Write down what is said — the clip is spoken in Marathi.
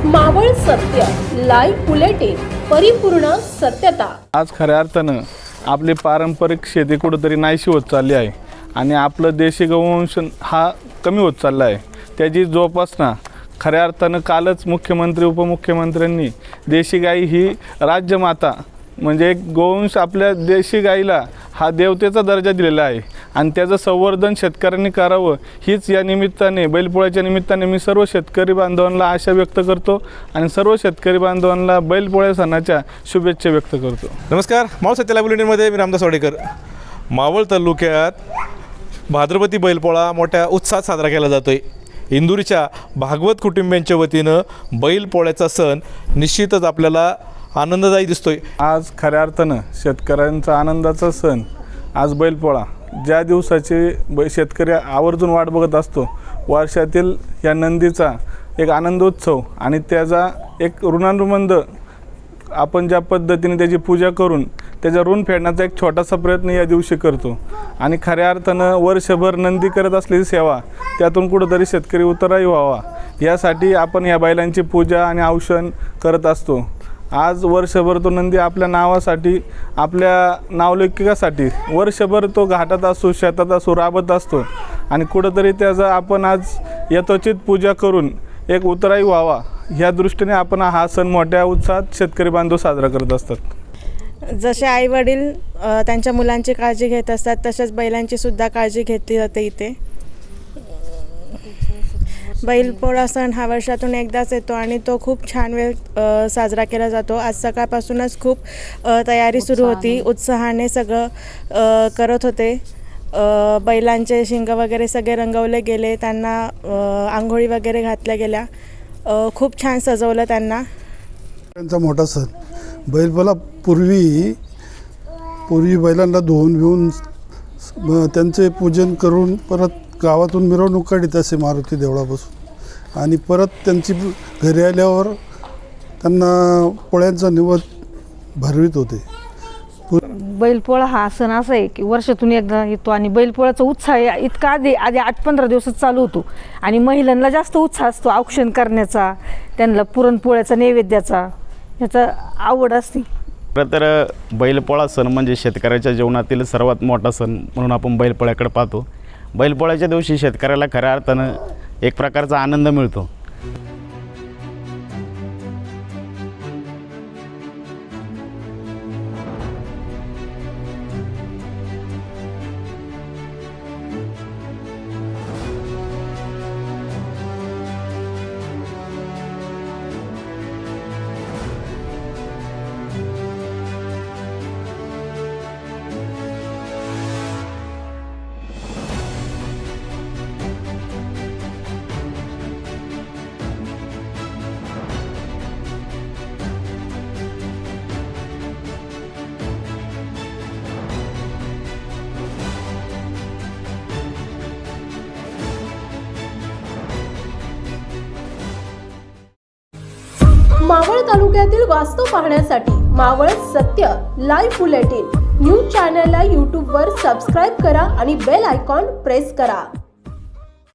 मावळ सत्य लाईव्ह बुलेटिन, परिपूर्ण सत्यता। आज खऱ्या अर्थानं आपली पारंपरिक शेती कुठेतरी नाहीशी होत चालली आहे आणि आपलं देशी गोवंश हा कमी होत चालला आहे। त्याची जोपासना खऱ्या अर्थानं कालच मुख्यमंत्री उपमुख्यमंत्र्यांनी देशी गाई ही राज्यमाता म्हणजे एक गोवंश आपल्या देशी गाईला हा देवतेचा दर्जा दिलेला आहे आणि त्याचं संवर्धन शेतकऱ्यांनी करावं हीच या निमित्ताने बैलपोळ्याच्या निमित्ताने मी सर्व शेतकरी बांधवांना आशा व्यक्त करतो आणि सर्व शेतकरी बांधवांना बैलपोळ्या सणाच्या शुभेच्छा व्यक्त करतो। नमस्कार, मावळ सत्य लाईव्ह बुलेटिनमध्ये मी रामदास वाडेकर। मावळ तालुक्यात भाद्रपदी बैलपोळा मोठ्या उत्साहात साजरा केला जातोय। इंदूरच्या भागवत कुटुंबियांच्या वतीनं बैलपोळ्याचा सण निश्चितच आपल्याला आनंददायी दिसतोय। आज खऱ्या अर्थानं शेतकऱ्यांचा आनंदाचा सण आज बैलपोळा, ज्या दिवसाची शेतकरी आवर्जून वाट बघत असतो। वर्षातील या नंदीचा एक आनंदोत्सव आणि त्याचा एक ऋणानुबंध आपण ज्या पद्धतीने त्याची पूजा करून त्याचा ऋण फेडण्याचा एक छोटासा प्रयत्न या दिवशी करतो आणि खऱ्या अर्थानं वर्षभर नंदी करत असलेली सेवा त्यातून कुठंतरी शेतकरी उतराई व्हावा यासाठी आपण या बैलांची पूजा आणि औषण करत असतो। आज वर्षभर तो नंदी आपल्या नावासाठी आपल्या नावलौकिकासाठी वर्षभर तो घाटात असो शेतात असो राबत असतो आणि कुठंतरी त्याचा आपण आज यथोचित पूजा करून एक उतराई व्हावा ह्या दृष्टीने आपण हा सण मोठ्या उत्साहात शेतकरी बांधव साजरा करत असतात। जसे आई वडील त्यांच्या मुलांची काळजी घेत असतात तसेच बैलांची सुद्धा काळजी घेतली जाते इथे। बैलपोळा सण हा वर्षातून एकदाच येतो आणि तो खूप छान वेळ साजरा केला जातो। आज सकाळपासूनच खूप तयारी सुरू होती, उत्साहाने सगळं करत होते। बैलांचे शिंग वगैरे सगळे रंगवले गेले, त्यांना आंघोळी वगैरे घातल्या गेल्या, खूप छान सजवलं त्यांना। त्यांचा मोठा सण बैलपोळा पूर्वी बैलांना धुवून घेऊन त्यांचे पूजन करून परत गावातून मिरवणूक काढीत असे मारुती देवळापासून आणि परत त्यांची घरी आल्यावर त्यांना पोळ्यांचा निवद भरवित होते। बैलपोळा हा सण असा आहे की वर्षातून एकदा येतो आणि बैलपोळ्याचा उत्साह इतका आधी 8-15 दिवसच चालू होतो आणि महिलांना जास्त उत्साह असतो औक्षण करण्याचा, त्यांना पुरणपोळ्याचा नैवेद्याचा याचा आवड असते। खरं तर बैलपोळा सण म्हणजे शेतकऱ्याच्या जीवनातील सर्वात मोठा सण म्हणून आपण बैलपोळ्याकडे पाहतो। बैलपोळ्याच्या दिवशी शेतकऱ्याला खऱ्या अर्थानं एक प्रकारचा आनंद मिळतो। मावळ तालुक्यातील वास्तव पाहण्यासाठी मावळ सत्य लाईव्ह बुलेटिन न्यूज चॅनलला YouTube वर सबस्क्राईब करा आणि बेल आयकॉन प्रेस करा।